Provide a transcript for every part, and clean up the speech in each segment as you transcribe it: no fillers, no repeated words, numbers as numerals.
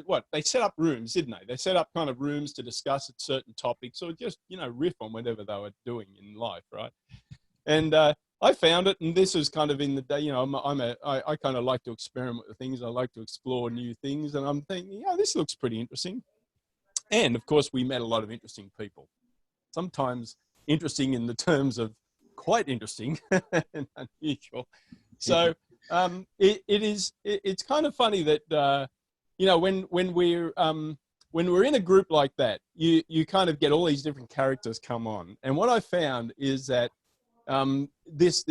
what they set up rooms, didn't they? They set up kind of rooms to discuss certain topics or just, you know, riff on whatever they were doing in life, right? And I found it, and this is kind of in the day, you know, I kind of like to experiment with things. I like to explore new things, and I'm thinking, yeah, this looks pretty interesting. And of course, we met a lot of interesting people. Sometimes interesting in the terms of quite interesting and unusual. So it's kind of funny that you know, when we're in a group like that, you kind of get all these different characters come on. And what I found is that this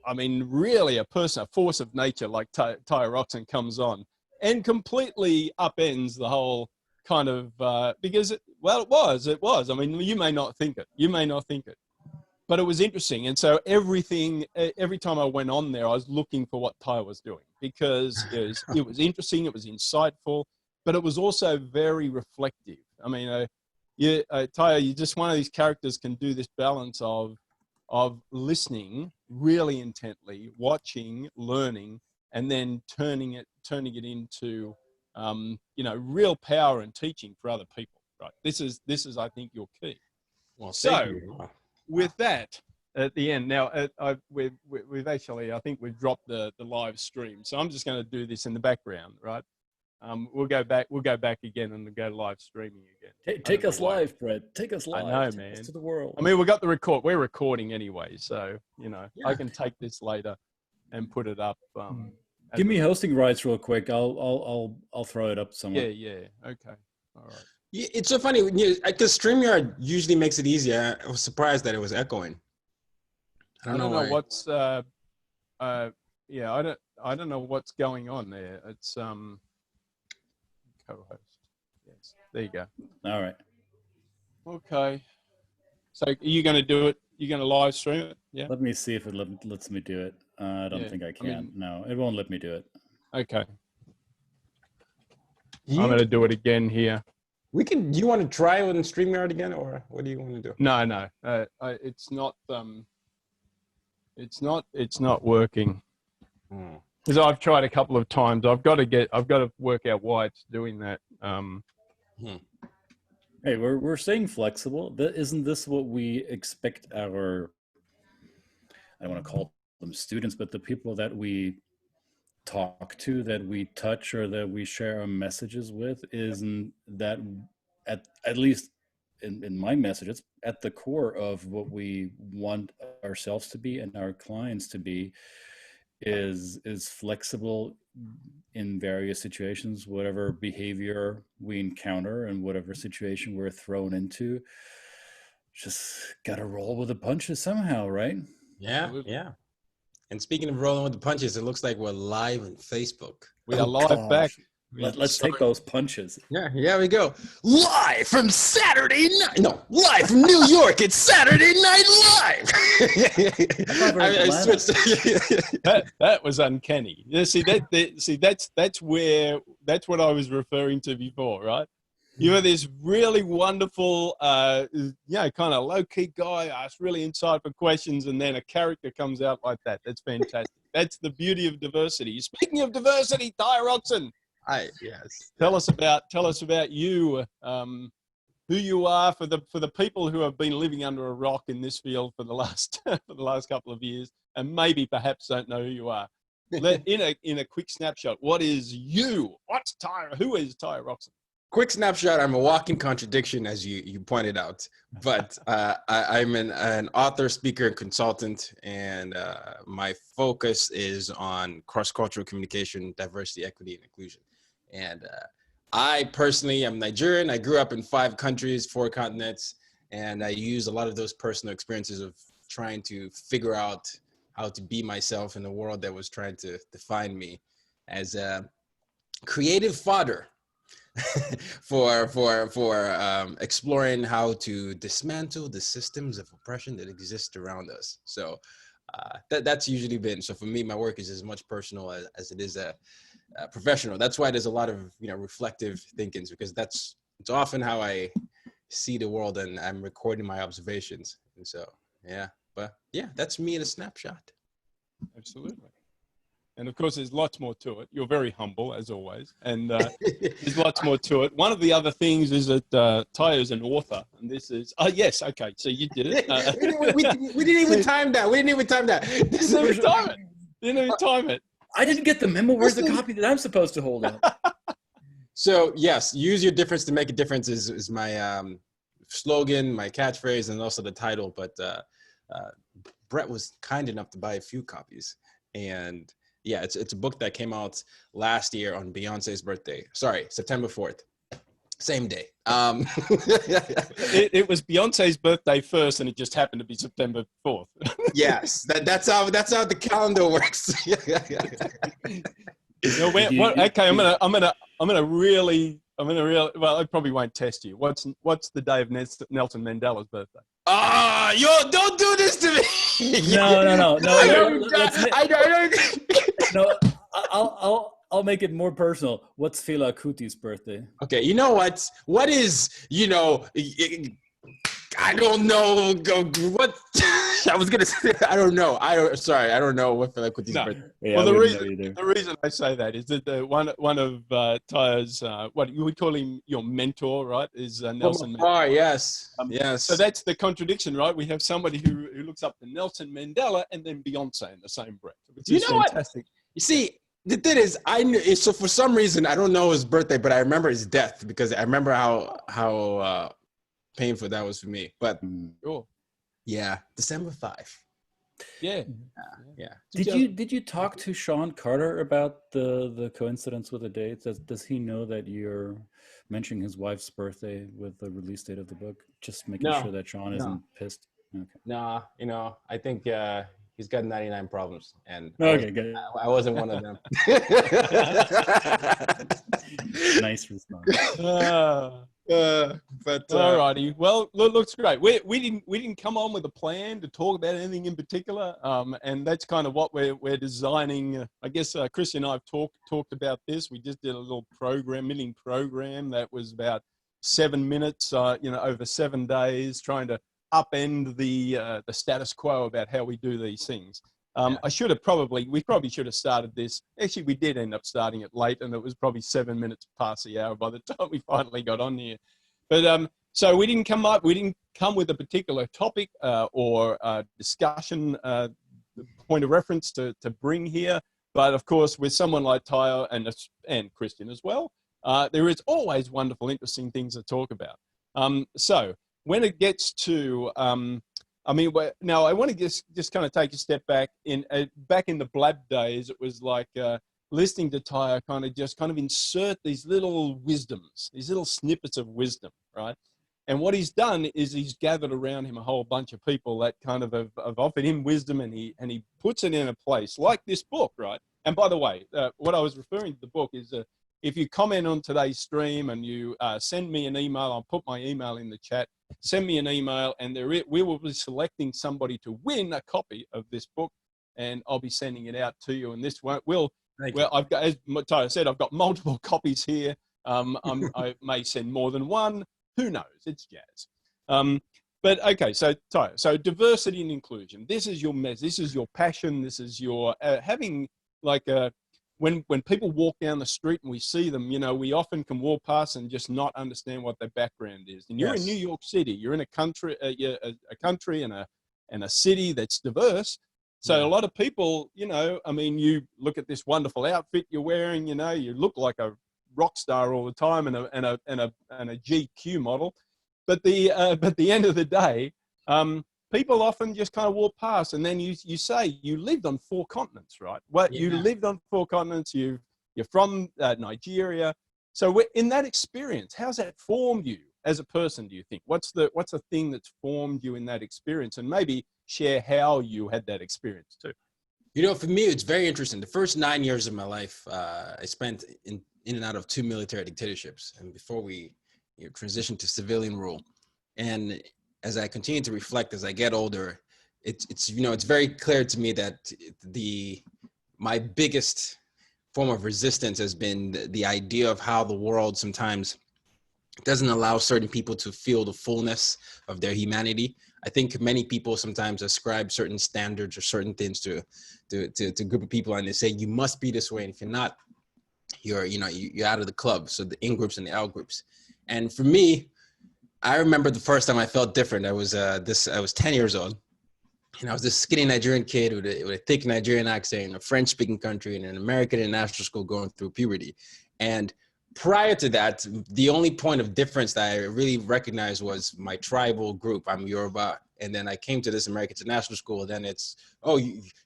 I mean, really a force of nature like Tayo Rockson comes on and completely upends the whole kind of because it was. I mean, you may not think it, but it was interesting. And so every time I went on there, I was looking for what Tayo was doing, because it was interesting, it was insightful, but it was also very reflective. I mean, Tayo, you're just one of these characters can do this balance of listening really intently, watching, learning, and then turning it into you know, real power and teaching for other people. Right. This is I think your key. Well, so with that at the end now, we've actually, I think we've dropped the live stream, so I'm just going to do this in the background, right? We'll go back again and go live streaming again. Take us live, Brett. Take us live. I know, Take man. us to the world. I mean, we're recording anyway, so you know, yeah. I can take this later and put it up. Give me hosting rights real quick. I'll throw it up somewhere. Yeah. Okay. All right. Yeah, it's so funny because StreamYard usually makes it easier. I was surprised that it was echoing. I don't know what's yeah, I don't know what's going on there. It's co-host. Yes. There you go. All right. Okay. So are you going to do it? You're going to live stream it? Yeah. Let me see if it lets me do it. I don't think I can. I mean, no, it won't let me do it. Okay. I'm going to do it again here. Do you want to try it with StreamYard again, or what do you want to do? No. It's not working. Because I've tried a couple of times. I've got to work out why it's doing that. Hey, we're staying flexible. Isn't this what we expect our, I don't want to call them students, but the people that we talk to, that we touch, or that we share our messages with? Isn't that at least in my message, it's at the core of what we want ourselves to be and our clients to be, is flexible in various situations, whatever behavior we encounter and whatever situation we're thrown into. Just gotta roll with the punches somehow, right? Yeah. And speaking of rolling with the punches, it looks like we're live on Facebook. We are live back. Let's take those punches. Yeah, we go. Live from Saturday night. No, live from New York. It's Saturday Night Live. I switched. that was uncanny. See, that's what I was referring to before, right? You are this really wonderful, kind of low-key guy, asks really insightful questions, and then a character comes out like that. That's fantastic. That's the beauty of diversity. Speaking of diversity, Tayo Rockson. Yes. Tell us about you, who you are for the people who have been living under a rock in this field for the last couple of years, and maybe perhaps don't know who you are. In a quick snapshot, what is you? What's Tayo? Who is Tayo Rockson? Quick snapshot. I'm a walking contradiction, as you pointed out, but I'm an author, speaker, and consultant, and my focus is on cross-cultural communication, diversity, equity, and inclusion. And I personally am Nigerian. I grew up in 5 countries, 4 continents, and I use a lot of those personal experiences of trying to figure out how to be myself in a world that was trying to define me as a creative fodder for exploring how to dismantle the systems of oppression that exist around us. So that's usually been, so for me, my work is as much personal as it is professional. That's why there's a lot of reflective thinkings, because it's often how I see the world, and I'm recording my observations. And so that's me in a snapshot. Absolutely. And of course, there's lots more to it. You're very humble, as always. And there's lots more to it. One of the other things is that Tayo's an author. And this is, oh, yes, okay. So you did it. we didn't even time that. We didn't even time that. Didn't even time it. Didn't even time it. I didn't get the memo. Where's the copy that I'm supposed to hold up? So, yes, use your difference to make a difference is my slogan, my catchphrase, and also the title. But Brett was kind enough to buy a few copies. And yeah, it's a book that came out last year on Beyonce's birthday. Sorry, September 4th. Same day. It was Beyonce's birthday first, and it just happened to be September 4th. Yes, that's how the calendar works. Okay, I'm gonna really. Well, I probably won't test you. What's the day of Nelson Mandela's birthday? Ah, yo, don't do this to me. No. I don't. No, I'll make it more personal. What's Fela Kuti's birthday? Okay, you know what? What is, I don't know. What I was gonna say, I don't know. I don't know what Fela Kuti's birthday. Yeah, well, the reason I say that is that one of Tayo's what you would call him your mentor, right? Is Nelson Mandela. Yes, yes. So that's the contradiction, right? We have somebody who looks up to Nelson Mandela and then Beyonce in the same breath. Which is fantastic. You see, the thing is, so for some reason I don't know his birthday, but I remember his death because I remember how painful that was for me. But sure. Yeah, December 5. Yeah. Did you talk to Sean Carter about the coincidence with the dates? Does he know that you're mentioning his wife's birthday with the release date of the book? Just making sure that Sean isn't pissed. Okay. Nah, I think he's got 99 problems, and good. I wasn't one of them. Nice response. But alrighty. Well, looks great. We didn't come on with a plan to talk about anything in particular, and that's kind of what we're designing. I guess Christian and I have talked about this. We just did a little milling program that was about 7 minutes, over 7 days, trying to upend the status quo about how we do these things. We probably should have started this. Actually, we did end up starting it late, and it was probably 7 minutes past the hour by the time we finally got on here. But so we didn't come with a particular topic or discussion point of reference to bring here. But of course, with someone like Tayo and Christian as well, there is always wonderful, interesting things to talk about. So when it gets to now I want to just kind of take a step back. Back in the Blab days, it was like listening to Tayo kind of insert these little wisdoms, these little snippets of wisdom, right? And what he's done is he's gathered around him a whole bunch of people that kind of have offered him wisdom, and he puts it in a place like this book, right? And by the way, what I was referring to the book is if you comment on today's stream and you send me an email, I'll put my email in the chat. Send me an email, and we will be selecting somebody to win a copy of this book, and I'll be sending it out to you. And this I've got, as Tayo said, I've got multiple copies here. I may send more than one. Who knows? It's jazz. But okay, so Tayo, so diversity and inclusion. This is your message. This is your passion. This is your having like a. When people walk down the street and we see them, we often can walk past and just not understand what their background is. And you're in New York City. You're in a country, a country and a city that's diverse. So a lot of people, you look at this wonderful outfit you're wearing. You look like a rock star all the time and a GQ model. But at the end of the day, people often just kind of walk past, and then you say you lived on 4 continents, right? Well, you lived on 4 continents. You're from Nigeria. So in that experience, how's that formed you as a person? Do you think what's the thing that's formed you in that experience, and maybe share how you had that experience too? For me, it's very interesting. The first 9 years of my life, I spent in and out of 2 military dictatorships, and before we transitioned to civilian rule, and as I continue to reflect, as I get older, it's very clear to me that my biggest form of resistance has been the idea of how the world sometimes doesn't allow certain people to feel the fullness of their humanity. I think many people sometimes ascribe certain standards or certain things to a group of people, and they say you must be this way, and if you're not, you're out of the club. So the in groups and the out groups. And for me, I remember the first time I felt different. I was 10 years old, and I was this skinny Nigerian kid with a thick Nigerian accent in a French-speaking country in an American international school going through puberty. And prior to that, the only point of difference that I really recognized was my tribal group. I'm Yoruba. And then I came to this American international school. Then it's, oh,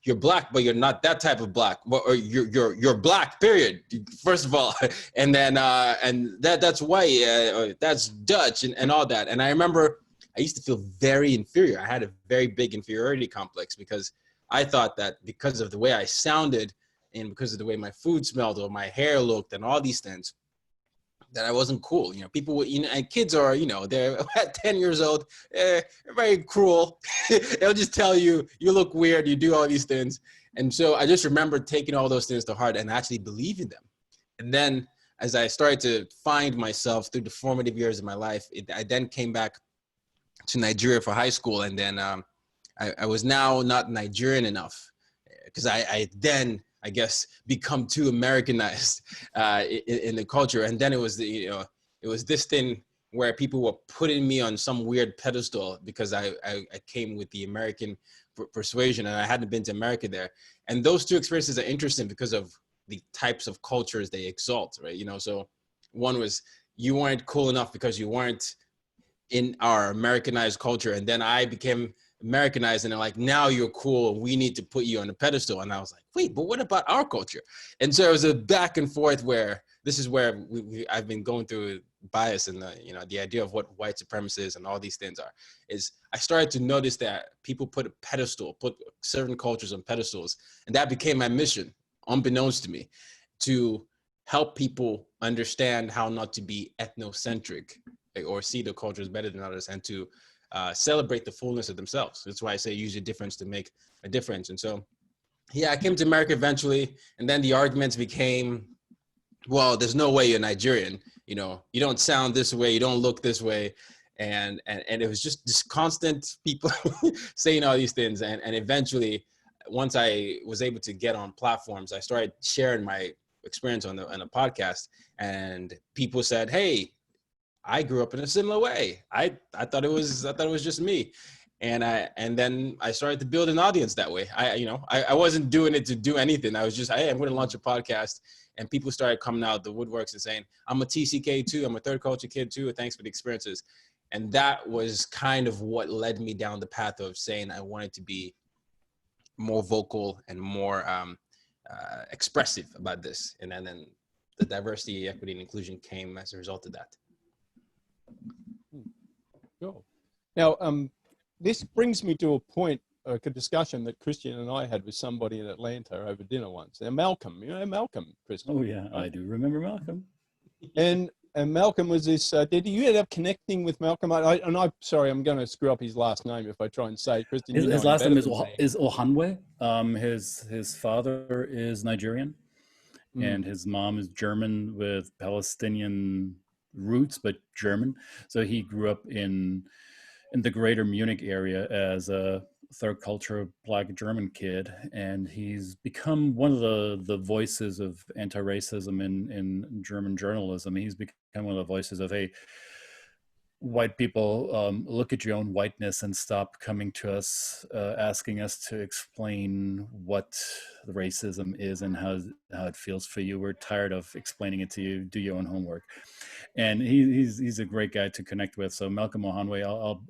you're black, but you're not that type of black. Or you're black, period. First of all, and then and that's white, that's Dutch, and all that. And I remember I used to feel very inferior. I had a very big inferiority complex because I thought that because of the way I sounded and because of the way my food smelled or my hair looked and all these things, that I wasn't cool. People would, and kids are, they're at 10 years old, they're very cruel. They'll just tell you, you look weird, you do all these things. And so I just remember taking all those things to heart and actually believing them. And then as I started to find myself through the formative years of my life, I then came back to Nigeria for high school. And then I was now not Nigerian enough because I then, I guess, become too Americanized in the culture. And then it was it was this thing where people were putting me on some weird pedestal because I came with the American persuasion and I hadn't been to America there. And those two experiences are interesting because of the types of cultures they exalt, right? So one was you weren't cool enough because you weren't in our Americanized culture. And then I became Americanized and they're like, now you're cool. We need to put you on a pedestal. And I was like, wait, but what about our culture? And so it was a back and forth where this is where I've been going through bias and the idea of what white supremacy is and all these things is I started to notice that people put certain cultures on pedestals. And that became my mission, unbeknownst to me, to help people understand how not to be ethnocentric or see the cultures better than others and to celebrate the fullness of themselves. That's why I say use your difference to make a difference. And so, yeah, I came to America eventually. And then the arguments became, well, there's no way you're Nigerian. You don't sound this way. You don't look this way. And it was just this constant people saying all these things. And eventually, once I was able to get on platforms, I started sharing my experience on a podcast. And people said, hey, I grew up in a similar way. I thought it was just me. And then I started to build an audience that way. I wasn't doing it to do anything. I was just, hey, I'm going to launch a podcast. And people started coming out of the woodworks and saying, I'm a TCK too. I'm a third culture kid too. Thanks for the experiences. And that was kind of what led me down the path of saying I wanted to be more vocal and more expressive about this. And then the diversity, equity, and inclusion came as a result of that. Sure. Now, this brings me to a point, a discussion that Christian and I had with somebody in Atlanta over dinner once. Now, Malcolm, Malcolm, Christian? Oh, yeah, I do remember Malcolm. And Malcolm was this, did you end up connecting with Malcolm? I'm sorry, I'm going to screw up his last name if I try and say it. Christian, his last name is Ohanwe. His father is Nigerian, and his mom is German with Palestinian roots, but German. So he grew up in the greater Munich area as a third culture Black German kid, and he's become one of the voices of anti-racism in German journalism. He's become one of the voices of, hey, white people, look at your own whiteness and stop coming to us asking us to explain what racism is and how it feels for you. We're tired of explaining it to you. Do your own homework. And he's a great guy to connect with. So Malcolm Ohanwe,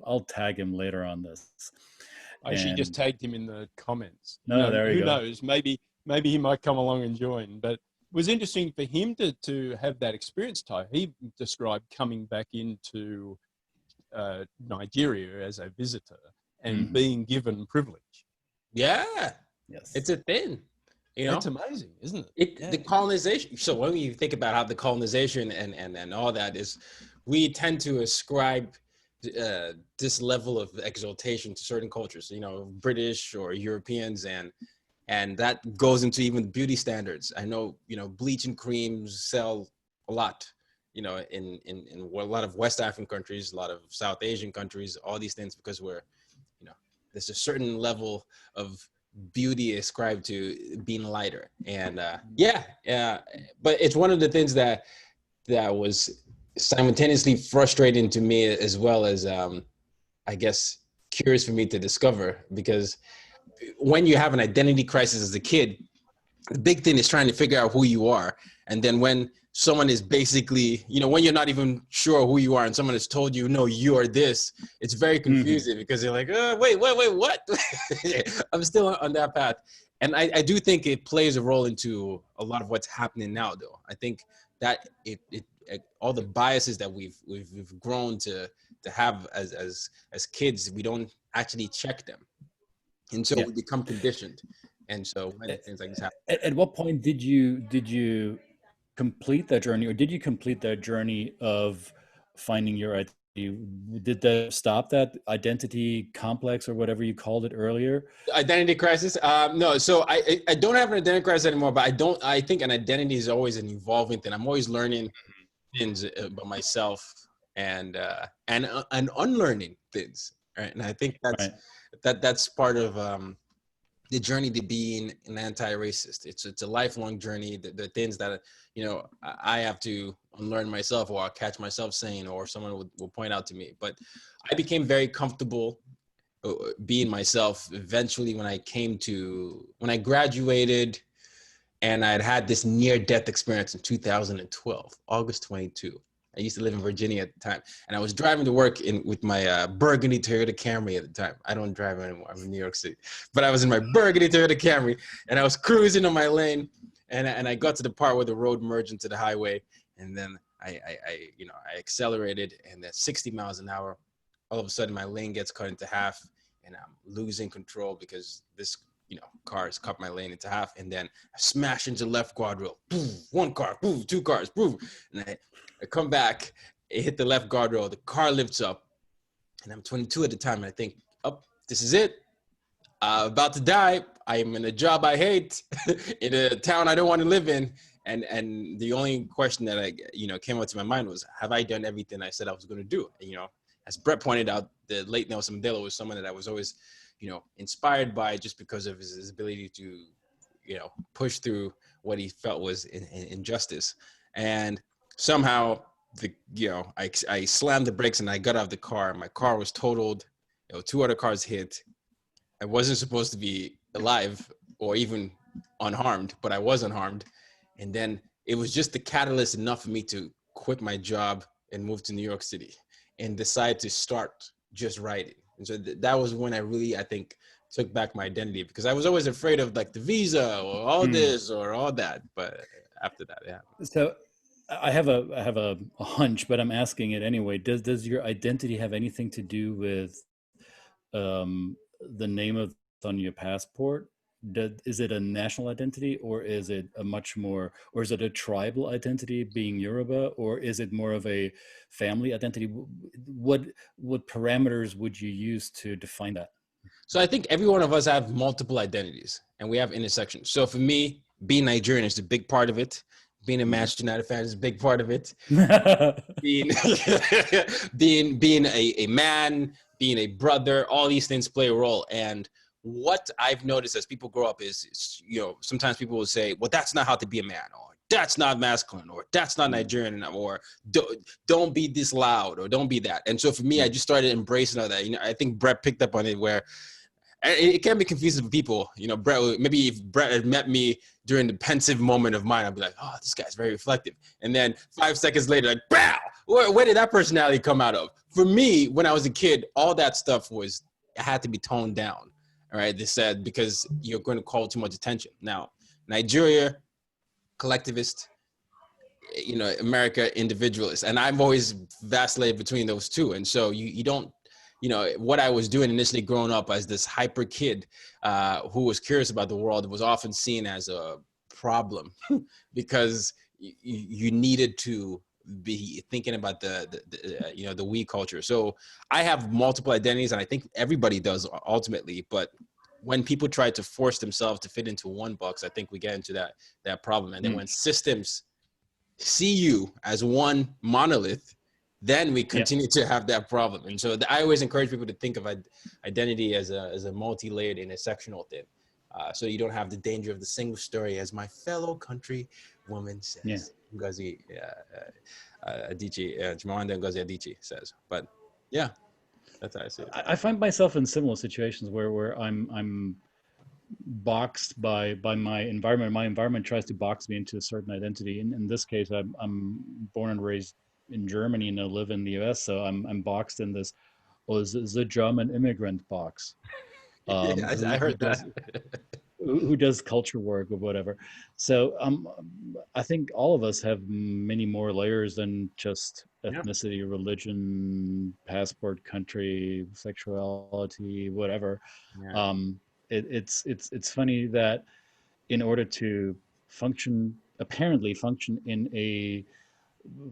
I'll tag him later on this. I actually just tagged him in the comments. No, there you go. Who knows? Maybe he might come along and join. But it was interesting for him to have that experience. He described coming back into Nigeria as a visitor and being given privilege. Yeah. Yes. It's a thing. It's amazing, isn't it? The colonization. So when you think about how the colonization and all that is, we tend to ascribe this level of exaltation to certain cultures, British or Europeans, and that goes into even beauty standards. I know, bleaching creams sell a lot, in a lot of West African countries, a lot of South Asian countries, all these things, because we're there's a certain level of beauty ascribed to being lighter. And but it's one of the things that was simultaneously frustrating to me, as well as I guess curious for me to discover, because when you have an identity crisis as a kid, the big thing is trying to figure out who you are. And then when someone is basically, when you're not even sure who you are and someone has told you, no, you are this, it's very confusing because you're like, wait, what? I'm still on that path. And I do think it plays a role into a lot of what's happening now, though. I think that it all the biases that we've grown to have as kids, we don't actually check them. And so we become conditioned. And so when things like this happen. At what point did you complete that journey, or did you complete that journey of finding your identity? Did that stop that identity complex, or whatever you called it earlier? Identity crisis? No. So I don't have an identity crisis anymore, but I think an identity is always an evolving thing. I'm always learning things about myself and unlearning things. Right. And I think that's part of the journey to being an anti-racist. It's a lifelong journey. The things that, I have to unlearn myself, or I'll catch myself saying, or someone will point out to me. But I became very comfortable being myself eventually when I graduated, and I'd had this near-death experience in 2012, August 22. I used to live in Virginia at the time, and I was driving to work with my burgundy Toyota Camry at the time. I don't drive anymore. I'm in New York City, but I was in my burgundy Toyota Camry, and I was cruising on my lane, and I got to the part where the road merged into the highway, and then I accelerated, and at 60 miles an hour, all of a sudden my lane gets cut into half, and I'm losing control because this cars cut my lane into half, and then I smash into left guardrail. Boom, one car, boom, two cars, boom, and I come back, it hit the left guardrail, the car lifts up, and I'm 22 at the time, and I think, this is it. About to die. I'm in a job I hate, in a town I don't want to live in, and the only question that came up to my mind was, have I done everything I said I was going to do? And, as Brett pointed out, the late Nelson Mandela was someone that I was always, inspired by, just because of his ability to, push through what he felt was injustice. And somehow I slammed the brakes and I got out of the car. My car was totaled. Two other cars hit. I wasn't supposed to be alive or even unharmed, but I was unharmed. And then it was just the catalyst enough for me to quit my job and move to New York City and decide to start just writing. And so that was when I think, took back my identity, because I was always afraid of like the visa or all this or all that. But after that, yeah. So I have a hunch, but I'm asking it anyway. Does your identity have anything to do with the name on your passport? Is it a national identity, or is it or is it a tribal identity, being Yoruba, or is it more of a family identity? What parameters would you use to define that? So I think every one of us have multiple identities, and we have intersections. So for me, being Nigerian is a big part of it. Being a Manchester United fan is a big part of it. being a man, being a brother, all these things play a role. And what I've noticed as people grow up is, sometimes people will say, well, that's not how to be a man, or that's not masculine, or that's not Nigerian, or don't be this loud, or don't be that. And so for me, I just started embracing all that. I think Brett picked up on it, where it can be confusing for people. Brett, maybe if Brett had met me during the pensive moment of mine, I'd be like, oh, this guy's very reflective. And then 5 seconds later, like, bow, where did that personality come out of? For me, when I was a kid, all that stuff had to be toned down. All right, they said, because you're going to call too much attention. Now, Nigeria, collectivist, America, individualist. And I've always vacillated between those two. And so you don't, what I was doing initially growing up as this hyper kid who was curious about the world was often seen as a problem because you needed to be thinking about the we culture. So I have multiple identities, and I think everybody does ultimately, but when people try to force themselves to fit into one box, I think we get into that problem. And then when systems see you as one monolith, then we continue to have that problem. And so I always encourage people to think of identity as a multi-layered intersectional thing. So you don't have the danger of the single story, as my fellow country woman says. Ngozi Adichie, Chimamanda Ngozi Adichie says. But yeah, that's how I see it. I find myself in similar situations where I'm boxed by my environment. My environment tries to box me into a certain identity. In this case, I'm born and raised in Germany and I live in the US, so I'm boxed in this the German immigrant box. I heard that. Who does culture work or whatever. So I think all of us have many more layers than just ethnicity, religion, passport, country, sexuality, whatever. It's funny that in order to apparently function in a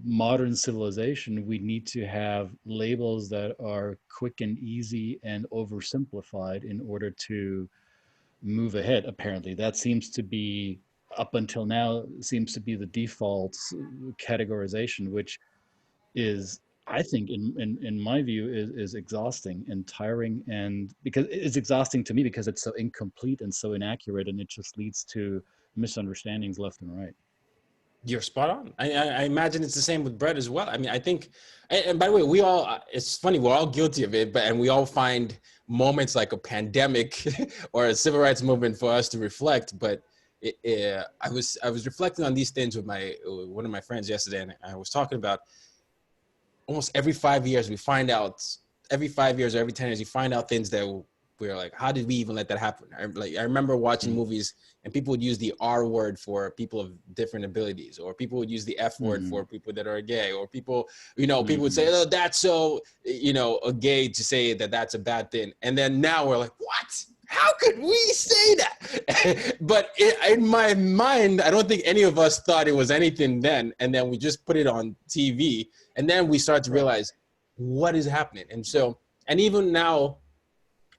modern civilization, we need to have labels that are quick and easy and oversimplified in order to move ahead. Apparently that seems to be, up until now, seems to be the default categorization, which is, I think, in my view, is exhausting and tiring, and because it's exhausting to me because it's so incomplete and so inaccurate, and it just leads to misunderstandings left and right. You're spot on. I imagine it's the same with bread as well. I mean, I think, and by the way, it's funny, we're all guilty of it, and we all find moments like a pandemic or a civil rights movement for us to reflect. But I was reflecting on these things with one of my friends yesterday, and I was talking about almost every 5 years, every 5 years or every 10 years, you find out things that we're like, how did we even let that happen? I remember watching movies and people would use the R word for people of different abilities, or people would use the F word for people that are gay, or people, people would say, oh, that's so, a gay to say that that's a bad thing. And then now we're like, what? How could we say that? But in my mind, I don't think any of us thought it was anything then. And then we just put it on TV, and then we start to realize what is happening. And so, and even now,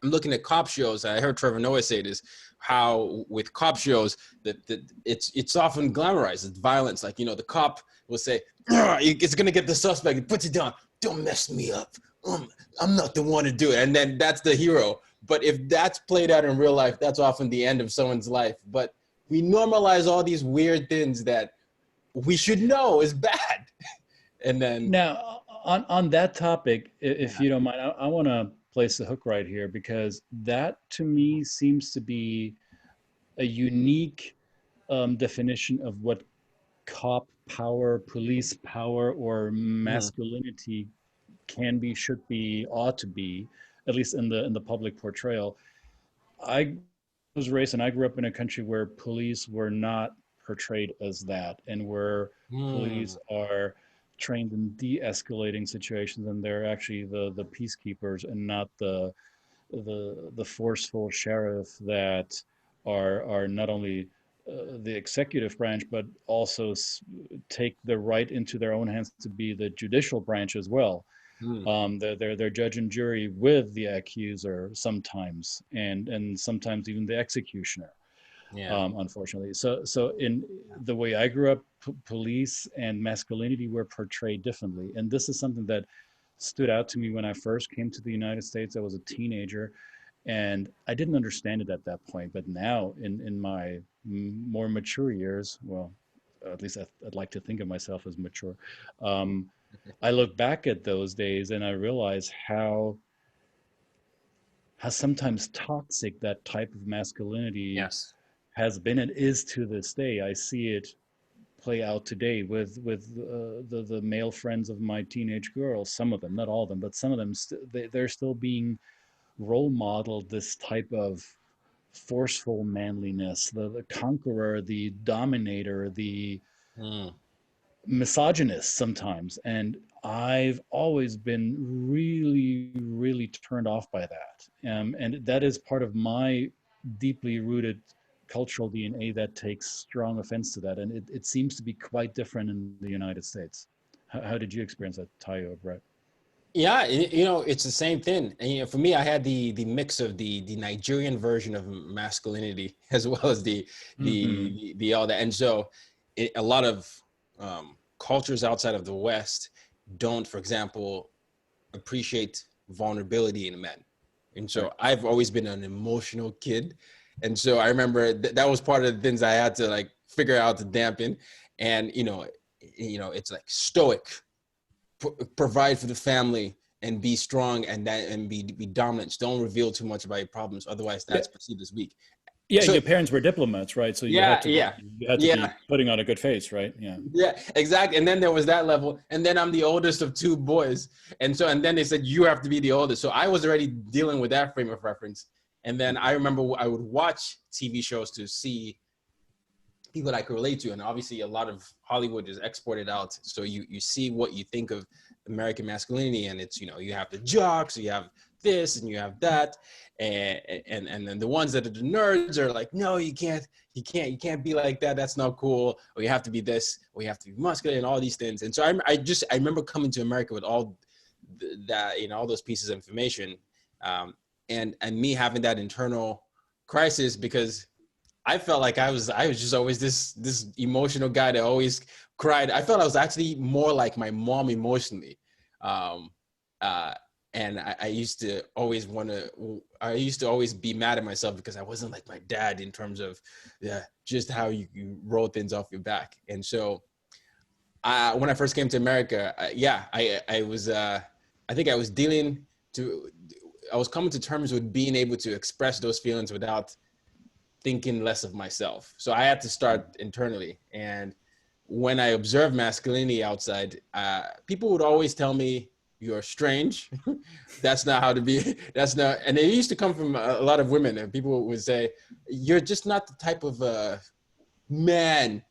I'm looking at cop shows. I heard Trevor Noah say this, how with cop shows that it's often glamorized. It's violence. Like, the cop will say, it's going to get the suspect. He puts it down. Don't mess me up. I'm not the one to do it. And then that's the hero. But if that's played out in real life, that's often the end of someone's life. But we normalize all these weird things that we should know is bad. And then now on that topic, if you don't mind, I want to place the hook right here, because that to me seems to be a unique definition of what cop power, police power, or masculinity can be, should be, ought to be, at least in the public portrayal. I was raised and I grew up in a country where police were not portrayed as that, and where police are trained in de-escalating situations, and they're actually the peacekeepers and not the forceful sheriff that are not only the executive branch, but also take the right into their own hands to be the judicial branch as well. They're judge and jury with the accuser sometimes, and sometimes even the executioner. Unfortunately. So in the way I grew up, police and masculinity were portrayed differently. And this is something that stood out to me when I first came to the United States. I was a teenager and I didn't understand it at that point. But now in my more mature years, well, at least I'd like to think of myself as mature. I look back at those days and I realize how sometimes toxic that type of masculinity has been and is to this day. I see it play out today with the male friends of my teenage girls. Some of them, not all of them, but some of them, they're still being role modeled, this type of forceful manliness, the conqueror, the dominator, the misogynist sometimes. And I've always been really, really turned off by that. And that is part of my deeply rooted cultural DNA that takes strong offense to that. And it seems to be quite different in the United States. How did you experience that, Tayo, Brett? Yeah, it's the same thing. And for me, I had the mix of the Nigerian version of masculinity as well as the all that. And so a lot of cultures outside of the West, don't, for example, appreciate vulnerability in men. And so I've always been an emotional kid. And so I remember that was part of the things I had to like figure out to dampen. And, it's like stoic, provide for the family and be strong and be dominant. Don't reveal too much about your problems. Otherwise that's perceived as weak. Yeah, So, your parents were diplomats, right? So you had to be putting on a good face, right? Yeah, exactly. And then there was that level, and then I'm the oldest of two boys, and then they said you have to be the oldest. So I was already dealing with that frame of reference. And then I remember I would watch TV shows to see people that I could relate to, and obviously a lot of Hollywood is exported out. So you see what you think of American masculinity, and it's you have the jocks, you have this and you have that, and then the ones that are the nerds are like, no, you can't be like that, that's not cool, or you have to be this, or you have to be muscular, and all these things. And so I remember coming to America with all that, all those pieces of information, and me having that internal crisis, because I felt like I was just always this emotional guy that always cried. I felt I was actually more like my mom emotionally. And I used to always be mad at myself because I wasn't like my dad in terms of just how you roll things off your back. And so when I first came to America, I was coming to terms with being able to express those feelings without thinking less of myself. So I had to start internally. And when I observed masculinity outside, people would always tell me, you're strange. That's not how to be. That's not. And it used to come from a lot of women, and people would say, you're just not the type of man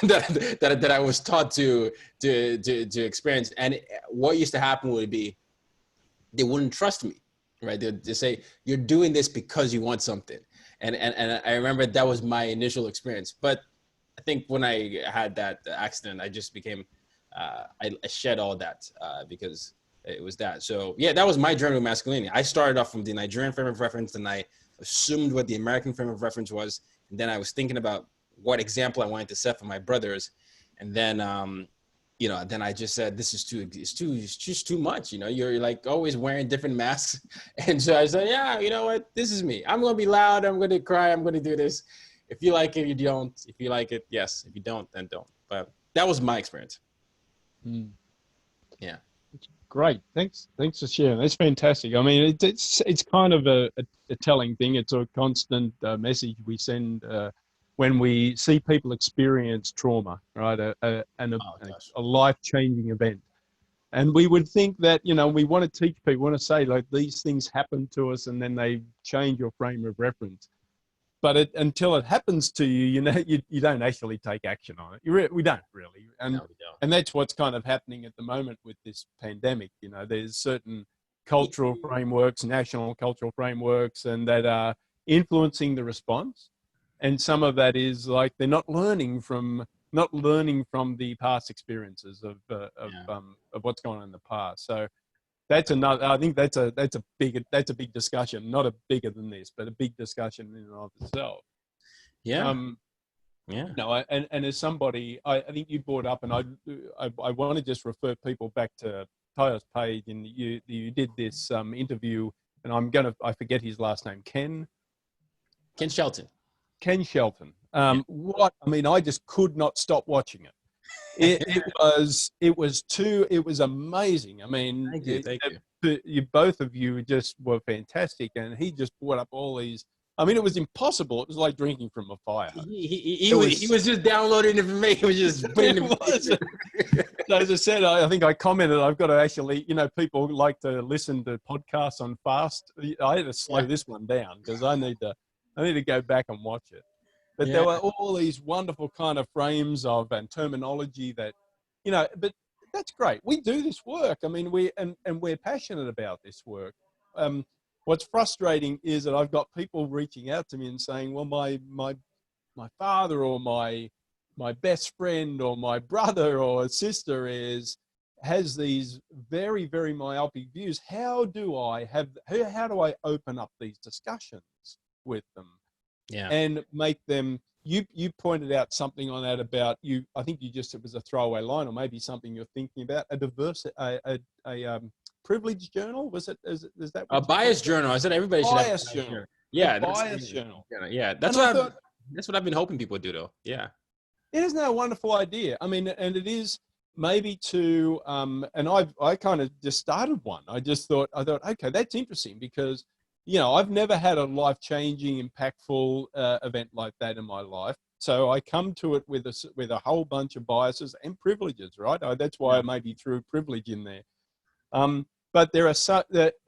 that I was taught to experience. And what used to happen would be, they wouldn't trust me, right? They'd say, you're doing this because you want something. And I remember that was my initial experience. But I think when I had that accident, I just became, I shed all that because it was that. So yeah, that was my journey with masculinity. I started off from the Nigerian frame of reference, and I assumed what the American frame of reference was. And then I was thinking about what example I wanted to set for my brothers. And then, then I just said, it's just too much. You're like always wearing different masks. And so I said, yeah, you know what? This is me. I'm going to be loud. I'm going to cry. I'm going to do this. If you like it, you don't. If you like it, yes. If you don't, then don't. But that was my experience. Yeah. Great. Thanks for sharing. That's fantastic. I mean, it's kind of a telling thing. It's a constant message we send when we see people experience trauma, right? A life-changing event. And we would think that, we want to teach people, we want to say, like, these things happen to us, and then they change your frame of reference. But until it happens to you, you don't actually take action on it. We don't really. And, no, we don't. And that's what's kind of happening at the moment with this pandemic. There's certain cultural frameworks, national cultural frameworks, and that are influencing the response. And some of that is like they're not learning from the past experiences of what's going on in the past. So that's another. I think that's a big discussion. Not a bigger than this, but a big discussion in and of itself. Yeah. No, and as somebody, I think you brought up, and I want to just refer people back to Tayo's page, and you did this interview, and I forget his last name, Ken Shelton. Ken Shelton. I just could not stop watching it. It was amazing. I mean, thank you. You both of you just were fantastic, and he just brought up all these. I mean, it was impossible. It was like drinking from a fire. He was just downloading information. He was just putting So as I said, I think I commented, I've got to actually, people like to listen to podcasts on fast. I had to slow this one down because I need to go back and watch it. But there were all these wonderful kind of frames and terminology that, but that's great. We do this work. I mean, we're passionate about this work. What's frustrating is that I've got people reaching out to me and saying, well, my father or my best friend or my brother or sister has these very, very myopic views. How do I open up these discussions with them? Yeah. And make them you pointed out something on that about you. I think you just, it was a throwaway line, or maybe something you're thinking about, a privilege journal. Was it? Is that A bias journal? I said everybody should have a bias journal? Yeah, Bias journal. Yeah, that's what I've been hoping people do, though. Yeah, it isn't a wonderful idea. I mean, and it is maybe to and I kind of just started one. I thought, okay, that's interesting, because I've never had a life-changing, impactful event like that in my life. So I come to it with a whole bunch of biases and privileges, right? That's why I maybe threw privilege in there. But there are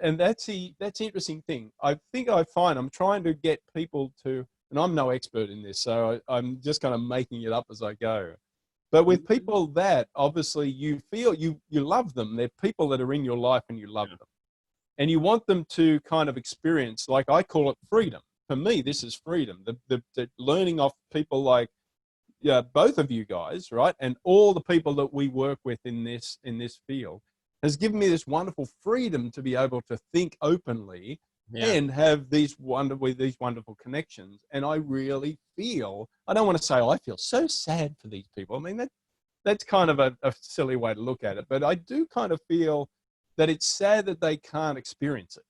and that's the interesting thing. I think I find I'm trying to get people to, and I'm no expert in this, so I'm just kind of making it up as I go. But with people that obviously you feel you love them, they're people that are in your life and you love them. And you want them to kind of experience, like I call it freedom. For me, this is freedom. The learning off people like both of you guys, right? And all the people that we work with in this field has given me this wonderful freedom to be able to think openly and have these wonderful connections. And I really feel, I don't want to say, I feel so sad for these people. I mean, that's kind of a silly way to look at it, but I do kind of feel that it's sad that they can't experience it.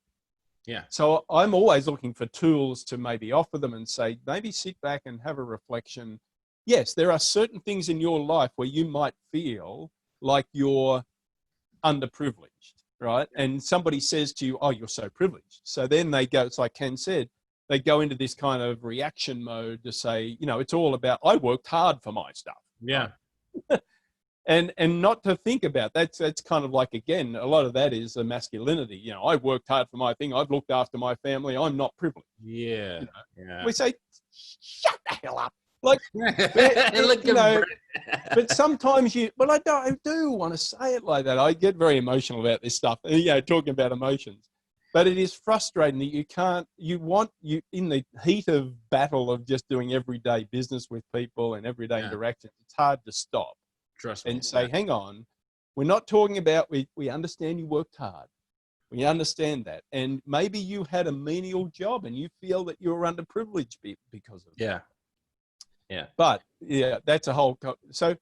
Yeah. So I'm always looking for tools to maybe offer them and say, maybe sit back and have a reflection. Yes, there are certain things in your life where you might feel like you're underprivileged, right? And somebody says to you, oh, you're so privileged. So then they go, it's like Ken said, they go into this kind of reaction mode to say, it's all about, I worked hard for my stuff. Yeah. Right? And not to think about that's kind of like, again, a lot of that is a masculinity. I worked hard for my thing. I've looked after my family. I'm not privileged. Yeah. Yeah. We say, shut the hell up. Like, but sometimes I do want to say it like that. I get very emotional about this stuff, talking about emotions. But it is frustrating that you in the heat of battle of just doing everyday business with people and everyday interactions, it's hard to stop. Trust me. And say, hang on, we're not talking about, we understand you worked hard. We understand that. And maybe you had a menial job and you feel that you're underprivileged because of it. Yeah. Yeah. But that's a whole, so, I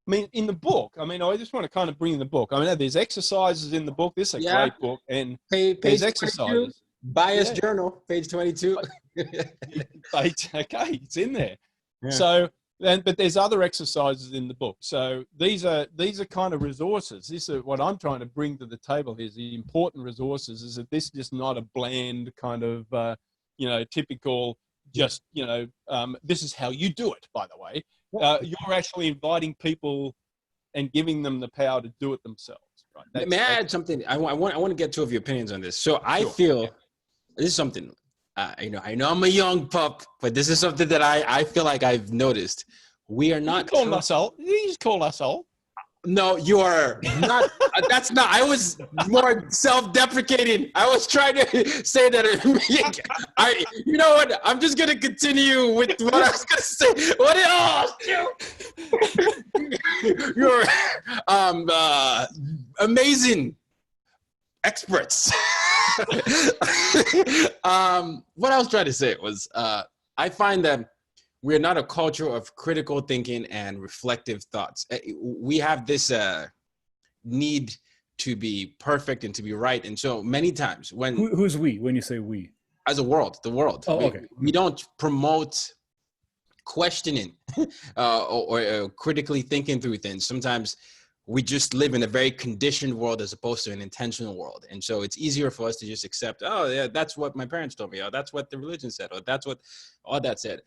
mean, in the book, I just want to kind of bring in the book. There's exercises in the book. This is a great book. And there's exercises. Bias journal, page 22. Okay, it's in there. Yeah. So, but there's other exercises in the book. So these are kind of resources. This is what I'm trying to bring to the table here, is the important resources, is that this is just not a bland kind of, typical, just, this is how you do it, by the way. You're actually inviting people and giving them the power to do it themselves. Right? May I add something? I want to get two of your opinions on this. So I feel this is something, I know I'm a young pup, but this is something that I feel like I've noticed. We are not. You just call us old. No, you are not. That's not. I was more self-deprecating. I was trying to say that. You know what? I'm just gonna continue with what I was gonna say. You're amazing experts. What I was trying to say was, I find that we're not a culture of critical thinking and reflective thoughts. We have this need to be perfect and to be right. And so many times who's we, when you say we? As a world, the world. Oh, okay. We don't promote questioning or critically thinking through things. Sometimes we just live in a very conditioned world as opposed to an intentional world. And so it's easier for us to just accept, oh yeah, that's what my parents told me, or that's what the religion said, or that's what all that said.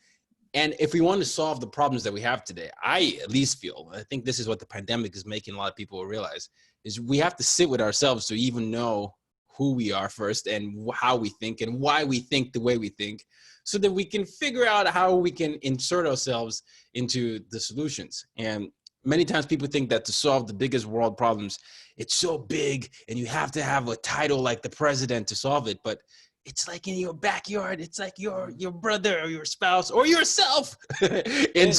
And if we want to solve the problems that we have today, I at least feel, I think this is what the pandemic is making a lot of people realize, is we have to sit with ourselves to even know who we are first and how we think and why we think the way we think, so that we can figure out how we can insert ourselves into the solutions. And many times people think that to solve the biggest world problems, it's so big and you have to have a title like the president to solve it. But it's like in your backyard. It's like your brother or your spouse or yourself. And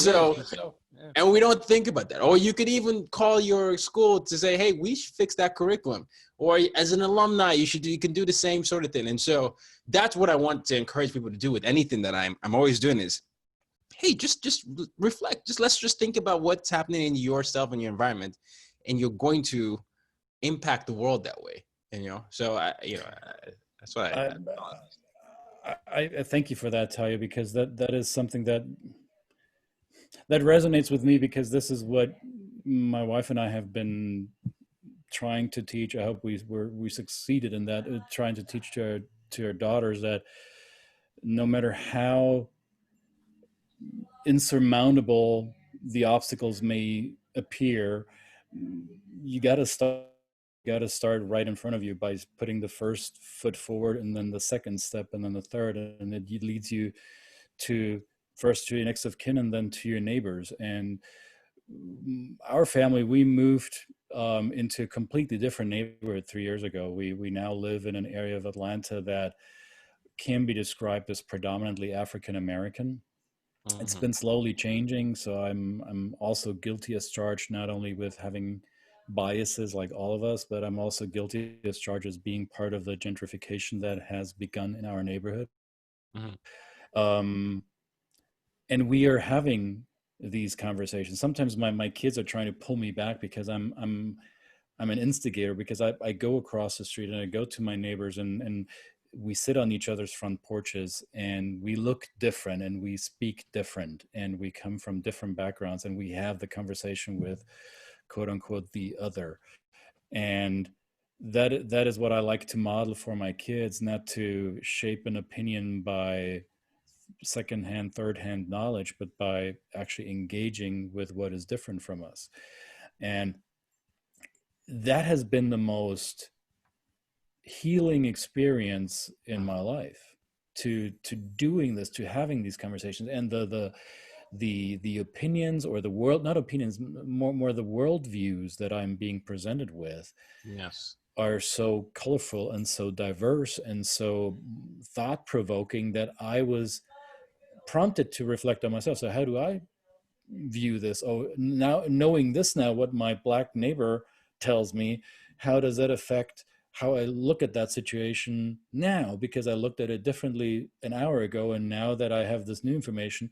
we don't think about that. Or you could even call your school to say, hey, we should fix that curriculum. Or as an alumni, you can do the same sort of thing. And so that's what I want to encourage people to do with anything that I'm always doing, is hey, just reflect. Let's just think about what's happening in yourself and your environment, and you're going to impact the world that way. And so that's what I thank you for that, Tayo, because that is something that resonates with me, because this is what my wife and I have been trying to teach. I hope we succeeded in that, trying to teach to our daughters that no matter how insurmountable the obstacles may appear, you got to start right in front of you by putting the first foot forward, and then the second step, and then the third, and it leads you to first to your next of kin, and then to your neighbors. And our family, we moved into a completely different neighborhood 3 years ago. We now live in an area of Atlanta that can be described as predominantly African American. Mm-hmm. It's been slowly changing, so I'm also guilty as charged, not only with having biases like all of us, but I'm also guilty as charged as being part of the gentrification that has begun in our neighborhood. Mm-hmm. And we are having these conversations. Sometimes my kids are trying to pull me back because I'm an instigator, because I go across the street and I go to my neighbors, and we sit on each other's front porches, and we look different, and we speak different, and we come from different backgrounds, and we have the conversation with quote unquote the other. And that is what I like to model for my kids, not to shape an opinion by secondhand, third-hand knowledge, but by actually engaging with what is different from us. And that has been the most healing experience in my life, to doing this, to having these conversations. And the opinions, or the world, not opinions, more the worldviews that I'm being presented with, yes, are so colorful and so diverse and so thought-provoking that I was prompted to reflect on myself. So how do I view this? Oh, now knowing this, now what my Black neighbor tells me, how does that affect how I look at that situation now? Because I looked at it differently an hour ago, and now that I have this new information,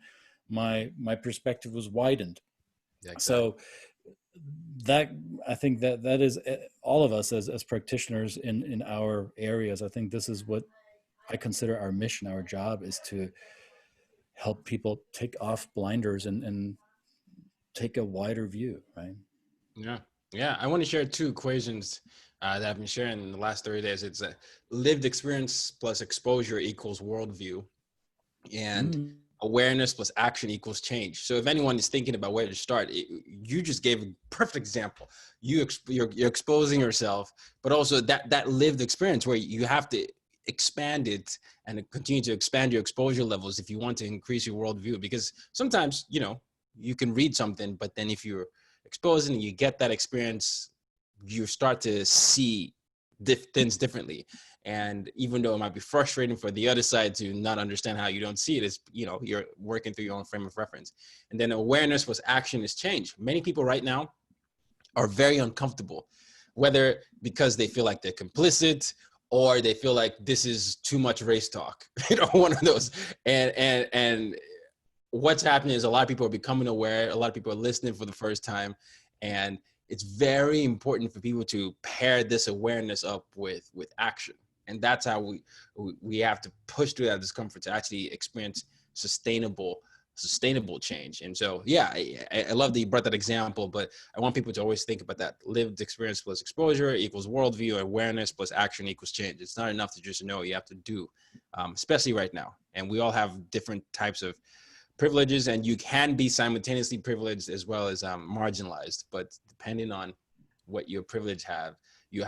my perspective was widened. Yeah, exactly. So that, I think that is all of us as practitioners in our areas. I think this is what I consider our mission. Our job is to help people take off blinders and take a wider view, right? Yeah. I want to share 2 equations that I've been sharing in the last 30 days. It's a lived experience plus exposure equals worldview, and awareness plus action equals change. So if anyone is thinking about where to start, you just gave a perfect example. You're exposing yourself, but also that lived experience where you have to expand it and continue to expand your exposure levels if you want to increase your worldview. Because sometimes, you can read something, but then if you're exposing and you get that experience, you start to see things differently. And even though it might be frustrating for the other side to not understand how you don't see it, is, you're working through your own frame of reference. And then awareness plus action is change. Many people right now are very uncomfortable, whether because they feel like they're complicit, or they feel like this is too much race talk, one of those. And what's happening is a lot of people are becoming aware. A lot of people are listening for the first time. And it's very important for people to pair this awareness up with action. And that's how we have to push through that discomfort to actually experience sustainable change. And so, yeah, I love that you brought that example, but I want people to always think about that. Lived experience plus exposure equals worldview. Awareness plus action equals change. It's not enough to just know, you have to do, especially right now. And we all have different types of privileges, and you can be simultaneously privileged as well as marginalized. But depending on what your privilege you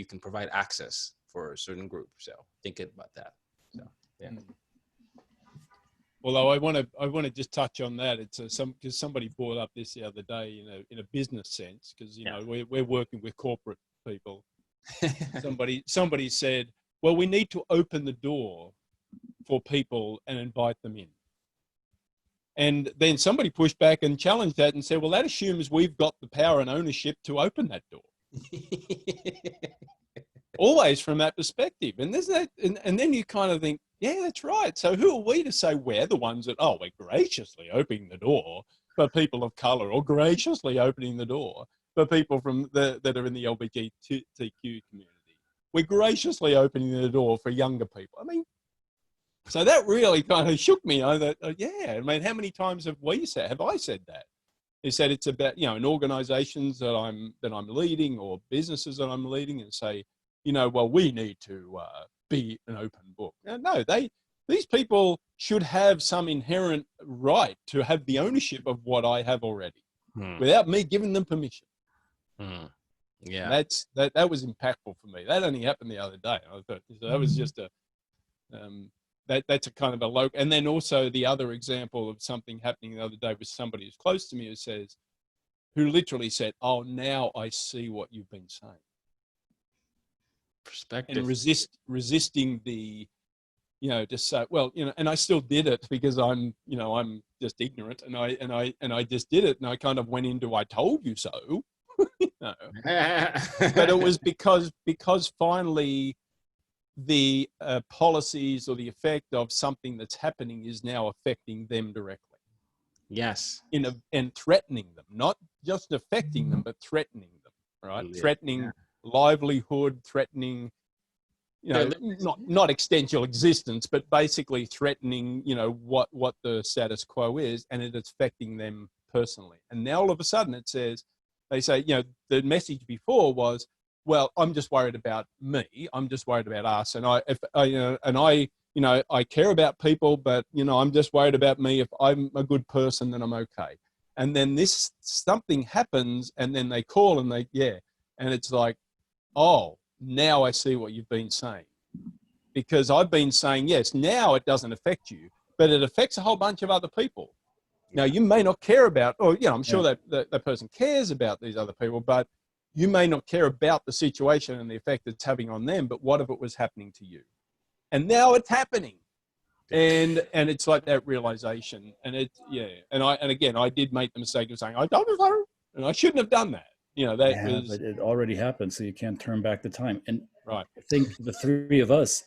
can provide access for a certain group. So thinking about that. So, yeah. Although I want to just touch on that. It's because somebody brought up this the other day, in a business sense, because we're working with corporate people. somebody said, well, we need to open the door for people and invite them in. And then somebody pushed back and challenged that and said, well, that assumes we've got the power and ownership to open that door. always from that perspective. And there's that, and then you kind of think, yeah, that's right. So who are we to say we're the ones that, oh, we're graciously opening the door for people of color, or graciously opening the door for people from that are in the LGBTQ community? We're graciously opening the door for younger people. I mean, so that really kind of shook me. I thought, yeah, I mean, how many times have I said that? Is that it's about, you know, in organizations that I'm leading, or businesses that I'm leading, and say, you know, well, we need to be an open book. No, these people should have some inherent right to have the ownership of what I have already, without me giving them permission. Yeah, that was impactful for me. That only happened the other day. I thought that was just a that's a kind of a low. And then also the other example of something happening the other day was somebody who's close to me who literally said, "Oh, now I see what you've been saying." Perspective. And resisting the, you know, to say, well, you know, and I still did it because I'm just ignorant, and I just did it, and I kind of went into, I told you so, you know. But it was because finally the policies or the effect of something that's happening is now affecting them directly. Yes. And threatening them, not just affecting them, but threatening them, right? Yeah. Threatening livelihood, threatening, you know, not existential existence, but basically threatening, you know, what the status quo is, and it's affecting them personally. And now all of a sudden they say, you know, the message before was, well, I'm just worried about me. I'm just worried about us. And I care about people, but, you know, I'm just worried about me. If I'm a good person, then I'm okay. And then something happens, and then they call and and it's like, oh, now I see what you've been saying. Because I've been saying, yes, now it doesn't affect you, but it affects a whole bunch of other people. Now, you may not care about, or, you know, I'm sure that person cares about these other people, but you may not care about the situation and the effect it's having on them, but what if it was happening to you? And now it's happening. And it's like that realization. And again, I did make the mistake of saying, I don't know, and I shouldn't have done that. You know, but it already happened, so you can't turn back the time. And right. I think the three of us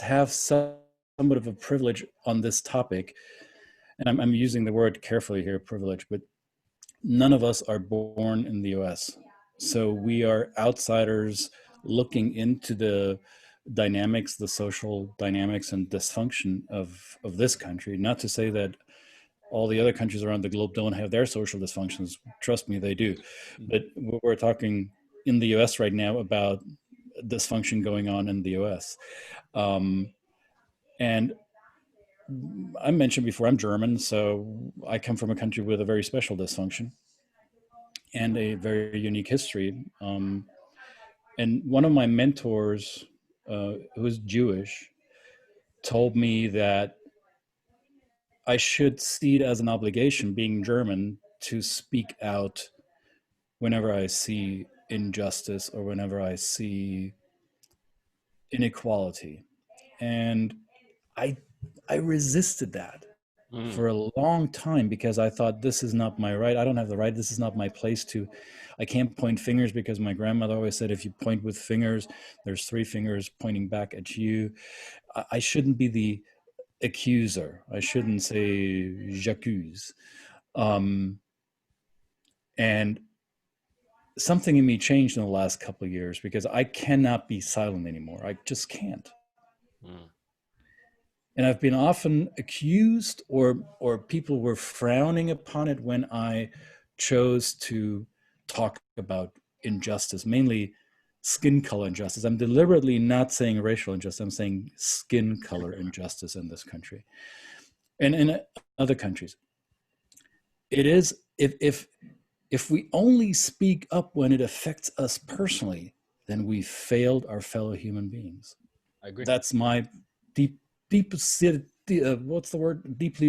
have somewhat of a privilege on this topic. And I'm using the word carefully here, privilege, but none of us are born in the US. So we are outsiders looking into the dynamics, the social dynamics and dysfunction of this country. Not to say that all the other countries around the globe don't have their social dysfunctions. Trust me, they do. But we're talking in the US right now about dysfunction going on in the US. And I mentioned before, I'm German, so I come from a country with a very special dysfunction and a very unique history. And one of my mentors, who is Jewish, told me that I should see it as an obligation, being German, to speak out whenever I see injustice or whenever I see inequality. And I resisted that for a long time because I thought, this is not my right. I don't have the right. This is not my place to. I can't point fingers because my grandmother always said, if you point with fingers, there's 3 fingers pointing back at you. I shouldn't be the accuser. I shouldn't say j'accuse. And something in me changed in the last couple of years because I cannot be silent anymore. I just can't. And I've been often accused or people were frowning upon it when I chose to talk about injustice, mainly skin color injustice. I'm deliberately not saying racial injustice. I'm saying skin color injustice in this country and in other countries. It is, if we only speak up when it affects us personally, then we failed our fellow human beings. I agree. That's my deeply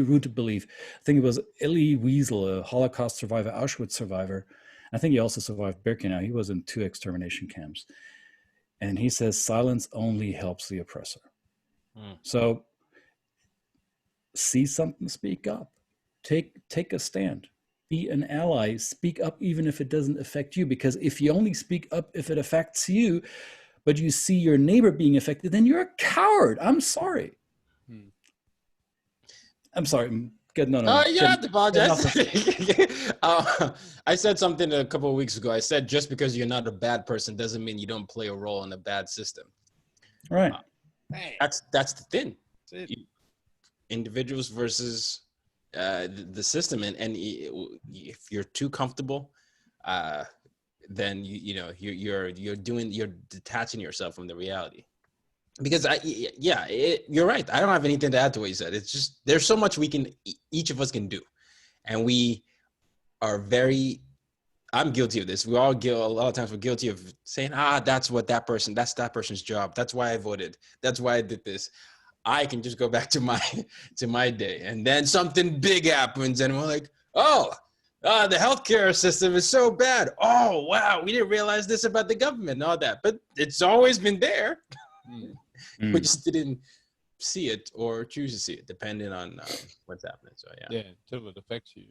rooted belief. I think it was Elie Wiesel, a Holocaust survivor, Auschwitz survivor. I think he also survived Birkenau. He was in 2 extermination camps. And he says, silence only helps the oppressor. So see something, speak up. Take a stand. Be an ally. Speak up even if it doesn't affect you. Because if you only speak up if it affects you, but you see your neighbor being affected, then you're a coward. I'm sorry. I'm sorry. You don't have to apologize. I said something a couple of weeks ago. I said, just because you're not a bad person doesn't mean you don't play a role in a bad system. Right. That's the thing. Individuals versus the system, and if you're too comfortable, then you're detaching yourself from the reality. Because you're right. I don't have anything to add to what you said. It's just there's so much each of us can do, and we are I'm guilty of this. We all a lot of times we're guilty of saying, that's that person's job. That's why I voted. That's why I did this. I can just go back to my day, and then something big happens, and we're like, the healthcare system is so bad. Oh wow, we didn't realize this about the government and all that, but it's always been there. We just didn't see it or choose to see it, depending on what's happening. So until it affects you.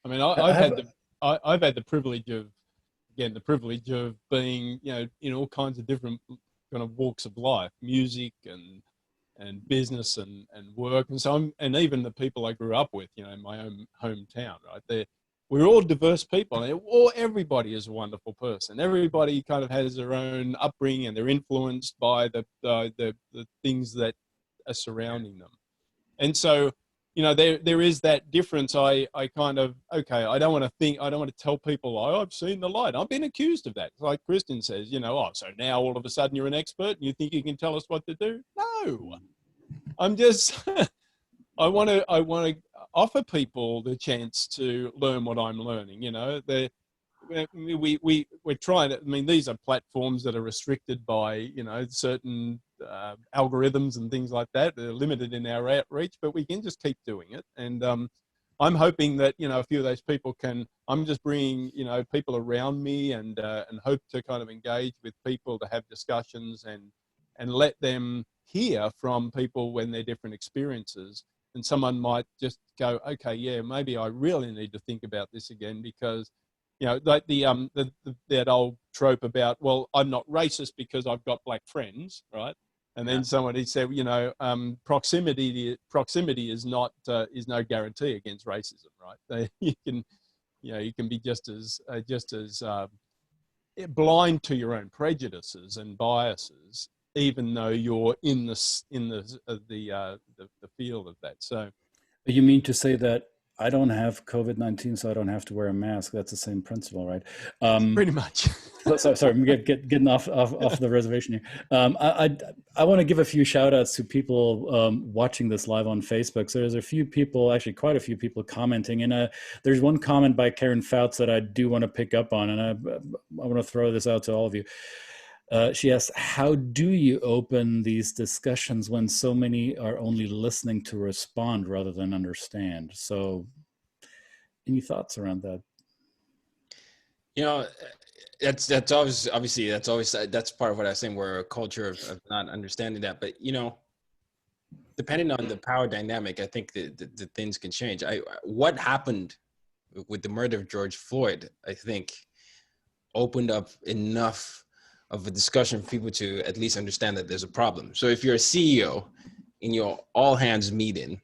I mean, I've had the privilege of being, in all kinds of different kind of walks of life, music and business and work, and so and even the people I grew up with, in my own hometown, right? We're all diverse people, and everybody is a wonderful person. Everybody kind of has their own upbringing, and they're influenced by the things that are surrounding them. And so, there is that difference. I kind of, I don't want to tell people, I've seen the light. I've been accused of that. Like Christian says, so now all of a sudden you're an expert and you think you can tell us what to do? No, I'm just, I want to offer people the chance to learn what I'm learning. We're trying to, these are platforms that are restricted by, certain algorithms and things like that. They're limited in our outreach, but we can just keep doing it. And I'm hoping that, a few of those people I'm just bringing, people around me and hope to kind of engage with people to have discussions and let them hear from people when they're different experiences. And someone might just go, maybe I really need to think about this again, because, like that old trope about, well, I'm not racist because I've got black friends, right? And then somebody said, proximity is no guarantee against racism, right? You can be just as blind to your own prejudices and biases, even though you're in the field of that. So, you mean to say that I don't have COVID-19, so I don't have to wear a mask? That's the same principle, right? Pretty much. Sorry, I'm getting off the reservation here. I want to give a few shout outs to people watching this live on Facebook. So there's a few people, actually quite a few people commenting. And there's one comment by Karen Fouts that I do want to pick up on. And I want to throw this out to all of you. She asks, how do you open these discussions when so many are only listening to respond rather than understand? So any thoughts around that? That's always, obviously that's part of what I was saying, we're a culture of not understanding that. But, depending on the power dynamic, I think the things can change. What happened with the murder of George Floyd, I think, opened up enough of a discussion for people to at least understand that there's a problem. So if you're a CEO in your all hands meeting,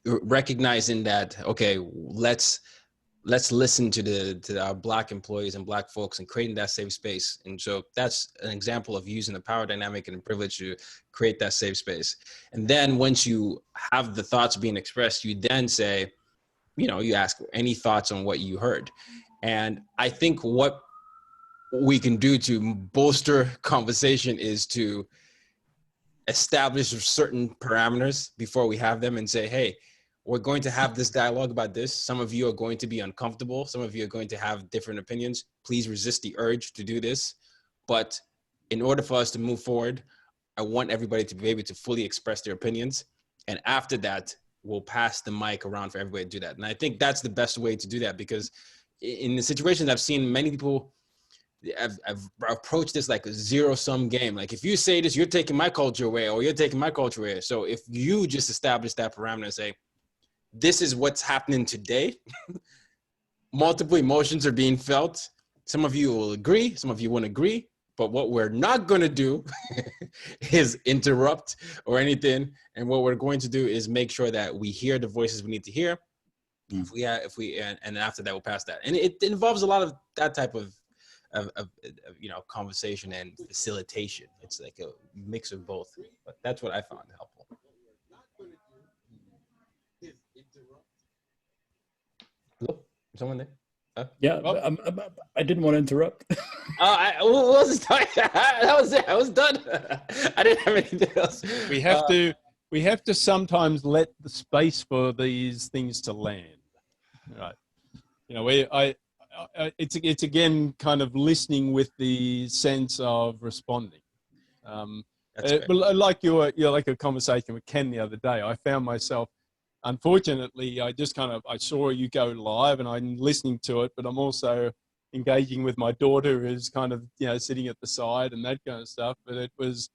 you're recognizing that, okay, let's listen to our Black employees and Black folks and creating that safe space. And so that's an example of using the power dynamic and the privilege to create that safe space. And then once you have the thoughts being expressed, you then say, you ask any thoughts on what you heard. And I think what we can do to bolster conversation is to establish certain parameters before we have them and say, hey, we're going to have this dialogue about this. Some of you are going to be uncomfortable. Some of you are going to have different opinions. Please resist the urge to do this. But in order for us to move forward, I want everybody to be able to fully express their opinions. And after that, we'll pass the mic around for everybody to do that. And I think that's the best way to do that, because in the situations I've seen, many people I've approached this like a zero-sum game. Like, if you say this, you're taking my culture away, or you're taking my culture away. So if you just establish that parameter and say, this is what's happening today, multiple emotions are being felt. Some of you will agree, some of you won't agree, But what we're not going to do is interrupt or anything. And what we're going to do is make sure that we hear the voices we need to hear. And after that, we'll pass that. And it involves a lot of that type of conversation and facilitation. It's like a mix of both. But that's what I found helpful. Hello? Someone there? Yeah, I didn't want to interrupt. What was that was it. I was done. I didn't have anything else. We have to sometimes let the space for these things to land, right? It's again kind of listening with the sense of responding. But like you're like a conversation with Ken the other day, I found myself. Unfortunately, I saw you go live and I'm listening to it, but I'm also engaging with my daughter who's kind of, sitting at the side and that kind of stuff. But it was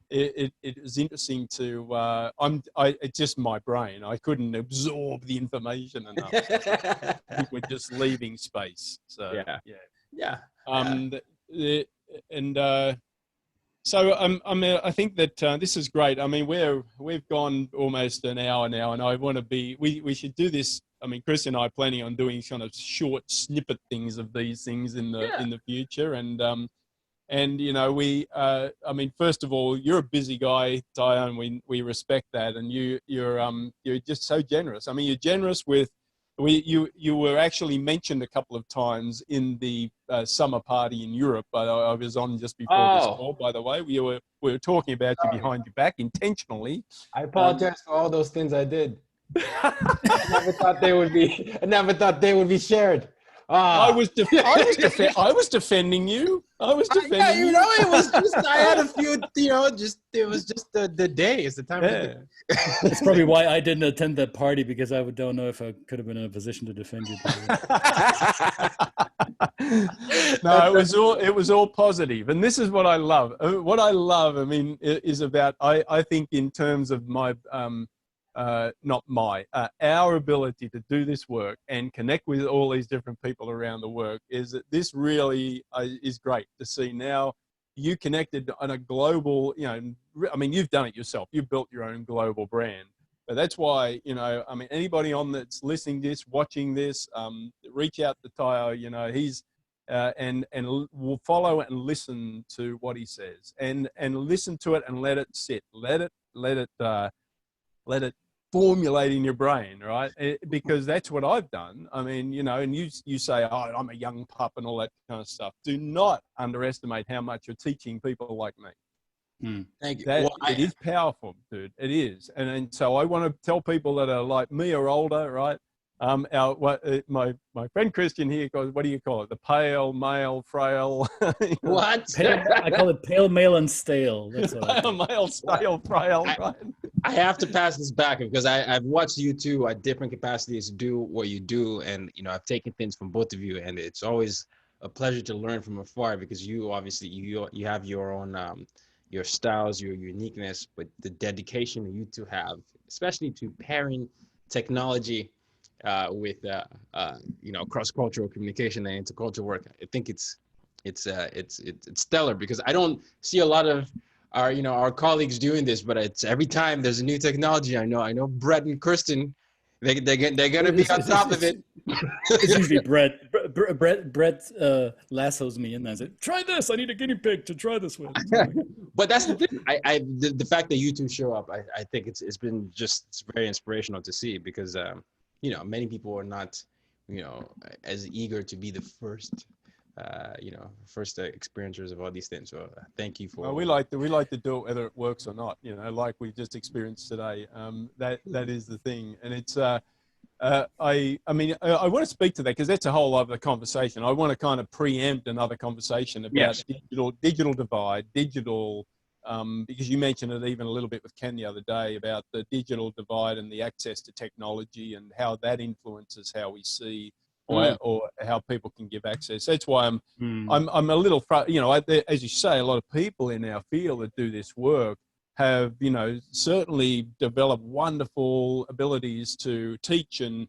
interesting to, it's just my brain. I couldn't absorb the information enough. We're just leaving space. So, yeah. So I think that this is great. I mean, we've gone almost an hour now, and I want to be. We should do this. I mean, Chris and I are planning on doing kind of short snippet things of these things in the future. And I mean, first of all, you're a busy guy, Tayo, and we respect that. And you're just so generous. I mean, you're generous with. You were actually mentioned a couple of times in the summer party in Europe. I was on just before this call, by the way. We were talking about you behind your back intentionally. I apologize for all those things I did. I never thought they would be shared. I was defending you. I was defending you. It was just, I had a few, it was just the day. It's the time. That's probably why I didn't attend that party, because I don't know if I could have been in a position to defend you. No, it was all positive. And this is what I love. What I love, I mean, is about, I think in terms of my, our ability to do this work and connect with all these different people around the work, is that this really is great to see now. You connected on a global, I mean, you've done it yourself. You've built your own global brand. But that's why, I mean, anybody on that's listening to this, watching this, reach out to Tayo, he's, and we'll follow and listen to what he says, and listen to it and let it sit, let it formulate in your brain, right? Because that's what I've done. I mean, and you say, oh, I'm a young pup and all that kind of stuff. Do not underestimate how much you're teaching people like me. Thank you. It is powerful, dude. It is. And so I want to tell people that are like me or older, right? My friend Christian here goes, what do you call it? The pale, male, frail. What? I call it pale, male, and stale. That's what pale, male, stale, frail, right? I have to pass this back because I've watched you two at different capacities do what you do. And, I've taken things from both of you, and it's always a pleasure to learn from afar, because you obviously, you have your own, your styles, your uniqueness, but the dedication you two have, especially to pairing technology with cross-cultural communication and intercultural work. I think it's stellar, because I don't see a lot of our colleagues doing this, but it's every time there's a new technology. I know Brett and Kirsten, they're gonna be on top of it. It's usually Brett lassos me and I said, try this, I need a guinea pig to try this with. But that's the thing. The fact that you two show up, I think it's been just very inspirational to see, because many people are not, as eager to be the first, experiencers of all these things. So thank you for. Well, we like to do it whether it works or not. Like we just experienced today. That is the thing, and it's. I want to speak to that, because that's a whole other conversation. I want to kind of preempt another conversation about digital divide, because you mentioned it even a little bit with Ken the other day about the digital divide and the access to technology and how that influences how we see or how people can give access. That's why I'm a little, as you say, a lot of people in our field that do this work have, certainly developed wonderful abilities to teach and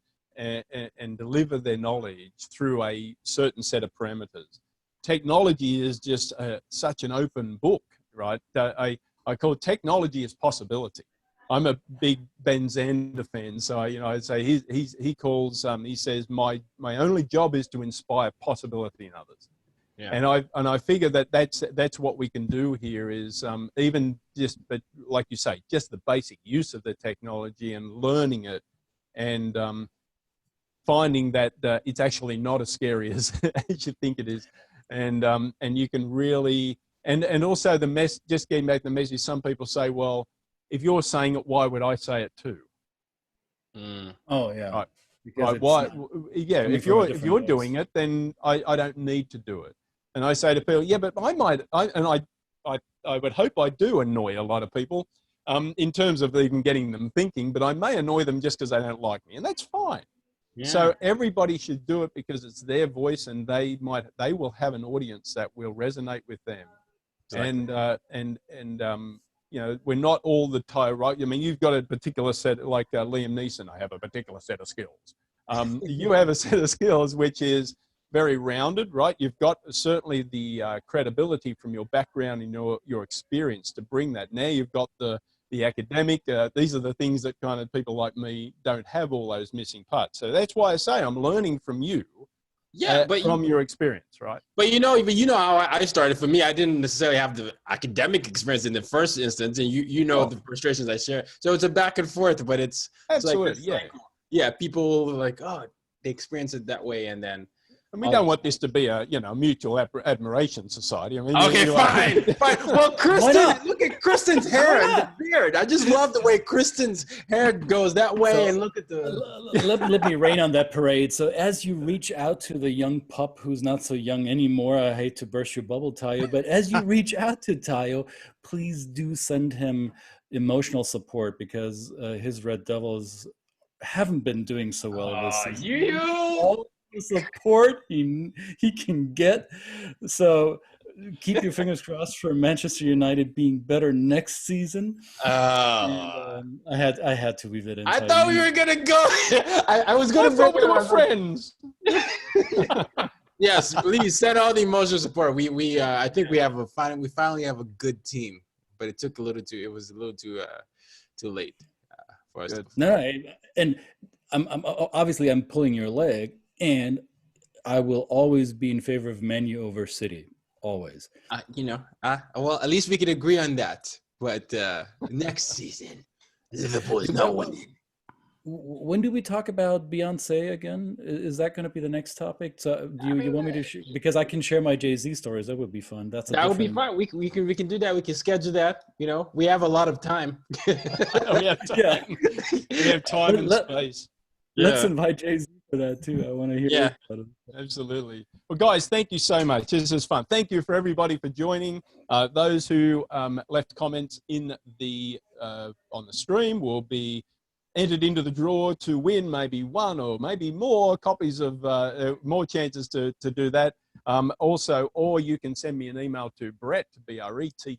deliver their knowledge through a certain set of parameters. technology is just such an open book, right? I call technology as possibility. I'm a big Ben Zander fan, so I'd say he calls he says my only job is to inspire possibility in others. Yeah. And I figure that's what we can do here is but like you say, just the basic use of the technology and learning it, and finding that it's actually not as scary as you think it is, and you can really and also just getting back to the message. Some people say, well, if you're saying it, why would I say it too? Oh yeah. Right. Right. Why? Yeah. If you're doing it, then I don't need to do it. And I say to people, yeah, but I would hope I do annoy a lot of people, in terms of even getting them thinking. But I may annoy them just because they don't like me, and that's fine. Yeah. So everybody should do it because it's their voice, and they will have an audience that will resonate with them. Exactly. We're not all the Tayo Rockson. I mean, you've got a particular set, like Liam Neeson. I have a particular set of skills. You have a set of skills which is very rounded, right? You've got certainly the credibility from your background and your experience to bring that. Now you've got the academic. These are the things that kind of people like me don't have, all those missing parts. So that's why I say I'm learning from you. Yeah, but from your experience, right? But you know how I started. For me, I didn't necessarily have the academic experience in the first instance, and you know the frustrations I share. So it's a back and forth, but it's absolutely people like, oh, they experience it that way, and then. And we don't want this to be a mutual admiration society. I mean, okay, fine. Well, Kristen, look at Kristen's hair and the beard. I just love the way Kristen's hair goes that way, and look at the. Let me rain on that parade. So as you reach out to the young pup who's not so young anymore, I hate to burst your bubble, Tayo, but as you reach out to Tayo, please do send him emotional support, because his Red Devils haven't been doing so well this season. All the support he can get. So keep your fingers crossed for Manchester United being better next season. I had to weave it in. I thought we were gonna go. I was gonna. I thought we were friends. Yes, please send all the emotional support. I think we finally have a good team, but it took a little too. It was a little too late for us. And I'm obviously I'm pulling your leg. And I will always be in favor of Man U over City, always. Well, at least we can agree on that. But next season, Liverpool is not winning. When do we talk about Beyonce again? Is that going to be the next topic? So, do you want me to? Because I can share my Jay-Z stories. That would be fun. That would be fun. We can do that. We can schedule that. We have a lot of time. We have time. Yeah. We have time and space. Let's invite Jay-Z for that too. I want to hear about it. Absolutely. Well, guys, thank you so much. This is fun. Thank you for everybody for joining. Those who left comments in the on the stream will be entered into the draw to win maybe one or maybe more copies of more chances to do that. Also, or you can send me an email to Brett, BRETT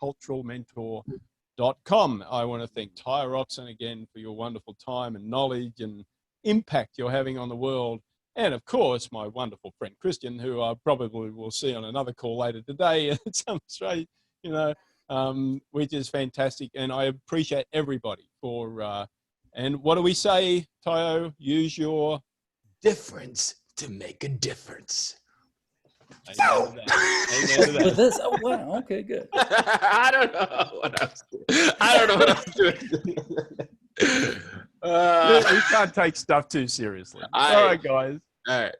@culturalmentor.com. I want to thank Tayo Rockson again for your wonderful time and knowledge and impact you're having on the world. And of course, my wonderful friend Christian, who I probably will see on another call later today at some stage, which is fantastic. And I appreciate everybody for, and what do we say, Tayo? Use your difference to make a difference. Amen to that. This, oh wow, okay, good. I don't know what I was doing. We can't take stuff too seriously. All right, guys. All right.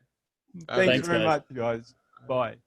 Thanks very much, guys. Bye.